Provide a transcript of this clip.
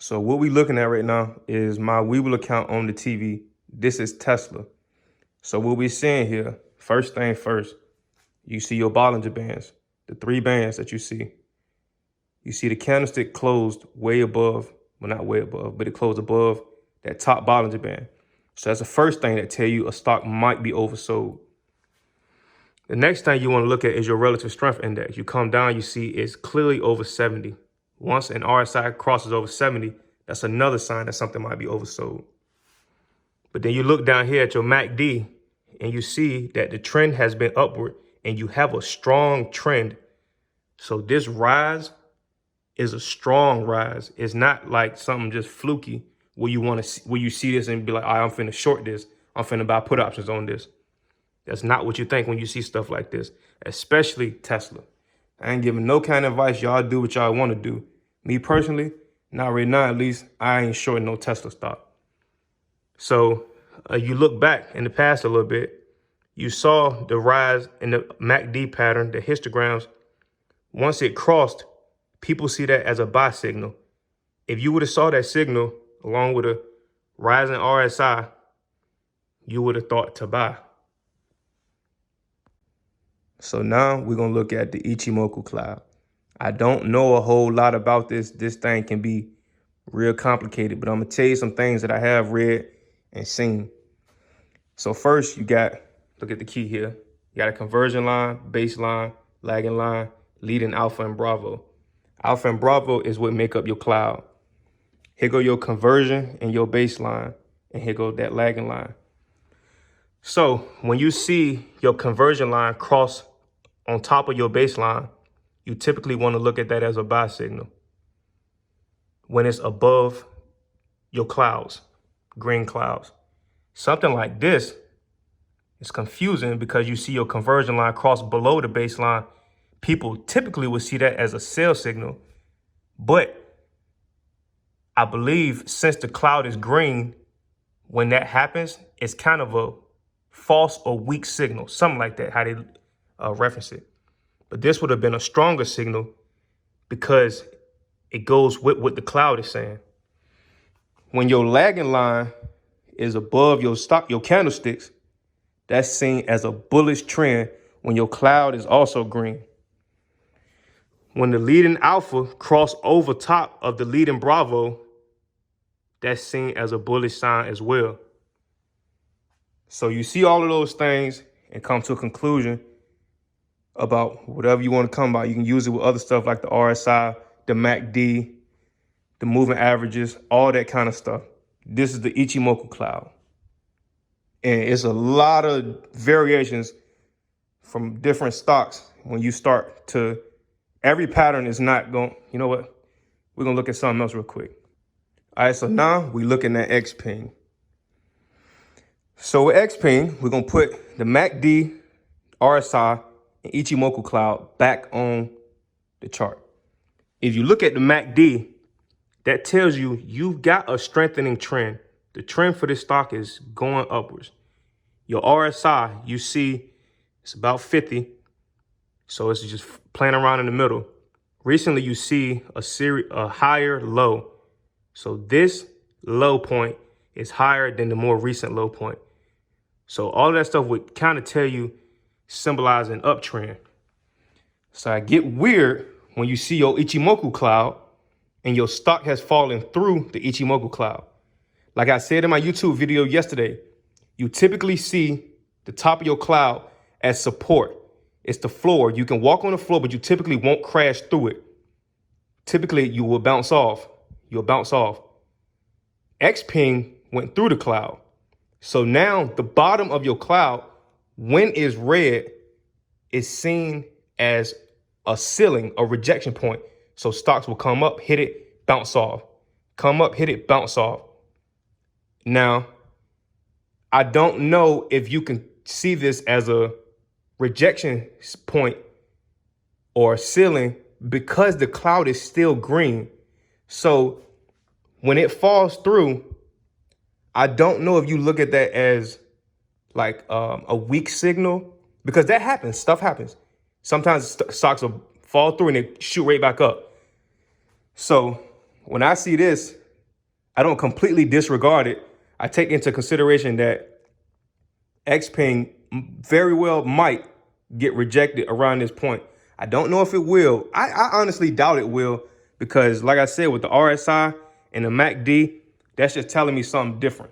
So what we looking at right now is my Weeble account on the TV. This is Tesla. So what we're seeing here, first thing first, you see your Bollinger Bands, the 3 bands that you see. You see the candlestick closed way above, well not way above, but it closed above that top Bollinger Band. So that's the first thing that tell you a stock might be oversold. The next thing you want to look at is your relative strength index. You come down, you see it's clearly over 70. Once an RSI crosses over 70, that's another sign that something might be oversold. But then you look down here at your MACD and you see that the trend has been upward and you have a strong trend. So this rise is a strong rise. It's not like something just fluky where you want to see, where you see this and be like, all right, I'm finna short this. I'm finna buy put options on this. That's not what you think when you see stuff like this, especially Tesla. I ain't giving no kind of advice. Y'all do what y'all want to do. Me personally, not right now at least, I ain't shorting no Tesla stock. So you look back in the past a little bit, you saw the rise in the MACD pattern, the histograms. Once it crossed, people see that as a buy signal. If you would have saw that signal along with a rising RSI, you would have thought to buy. So now we're going to look at the Ichimoku Cloud. I don't know a whole lot about this. This thing can be real complicated, but I'm going to tell you some things that I have read and seen. So first, you got, look at the key here. You got a conversion line, baseline, lagging line, leading alpha and bravo. Alpha and bravo is what make up your cloud. Here go your conversion and your baseline, and here go that lagging line. So when you see your conversion line cross on top of your baseline, you typically want to look at that as a buy signal. When it's above your clouds, green clouds. Something like this is confusing because you see your conversion line cross below the baseline. People typically would see that as a sell signal. But I believe since the cloud is green, when that happens, it's kind of a false or weak signal, something like that, how they reference it. But this would have been a stronger signal because it goes with what the cloud is saying. When your lagging line is above your stock, your candlesticks, that's seen as a bullish trend when your cloud is also green. When the leading alpha cross over top of the leading bravo, that's seen as a bullish sign as well. So you see all of those things and come to a conclusion about whatever you want to come by. You can use it with other stuff like the RSI, the MACD, the moving averages, all that kind of stuff. This is the Ichimoku Cloud. And it's a lot of variations from different stocks when you start to, every pattern is not going, you know what? We're going to look at something else real quick. All right, so now we're looking at XPing. So with XPing, we're going to put the MACD, RSI, and Ichimoku Cloud back on the chart. If you look at the MACD, that tells you you've got a strengthening trend. The trend for this stock is going upwards. Your RSI, you see, it's about 50. So it's just playing around in the middle. Recently, you see a higher low. So this low point is higher than the more recent low point. So all of that stuff would kind of tell you, symbolize an uptrend. So I get weird when you see your Ichimoku Cloud and your stock has fallen through the Ichimoku Cloud. Like I said in my YouTube video yesterday, you typically see the top of your cloud as support. It's the floor. You can walk on the floor, but you typically won't crash through it. Typically, you will bounce off. You'll bounce off. XPing went through the cloud. So now the bottom of your cloud, when it's red, is seen as a ceiling, a rejection point. So stocks will come up, hit it, bounce off. Come up, hit it, bounce off. Now, I don't know if you can see this as a rejection point or a ceiling because the cloud is still green. So when it falls through, I don't know if you look at that as like a weak signal, because that happens. Stuff happens. Sometimes stocks will fall through and they shoot right back up. So when I see this, I don't completely disregard it. I take into consideration that Xpeng very well might get rejected around this point. I don't know if it will. I honestly doubt it will, because like I said, with the RSI and the MACD, that's just telling me something different.